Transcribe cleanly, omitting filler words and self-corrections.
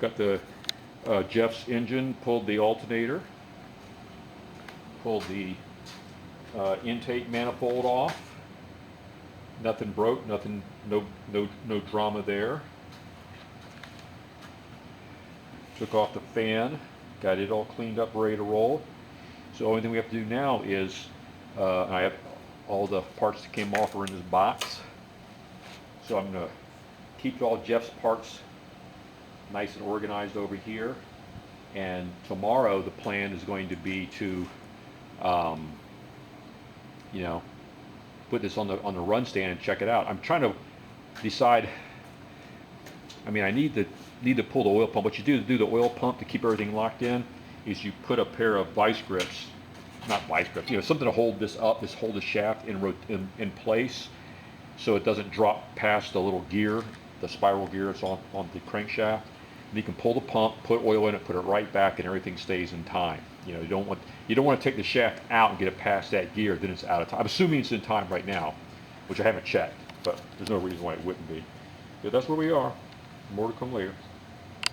Got the Jeff's engine, pulled the alternator, pulled the intake manifold off. Nothing broke, nothing, no drama there. Took off the fan, got it all cleaned up, ready to roll. So the only thing we have to do now is, I have all the parts that came off are in this box. So I'm gonna keep all Jeff's parts nice and organized over here. And tomorrow the plan is going to be to, you know, put this on the run stand and check it out. I'm trying to decide. I mean, I need to pull the oil pump. What you do to do the oil pump to keep everything locked in is you put a pair of vice grips, not vice grips, you know, something to hold this up, hold the shaft in place, so it doesn't drop past the little gear, the spiral gear that's on the crankshaft. And you can pull the pump, put oil in it, put it right back, and everything stays in time. You know, you don't want to take the shaft out and get it past that gear, then it's out of time. I'm assuming it's in time right now, which I haven't checked, but there's no reason why it wouldn't be. But that's where we are. More to come later.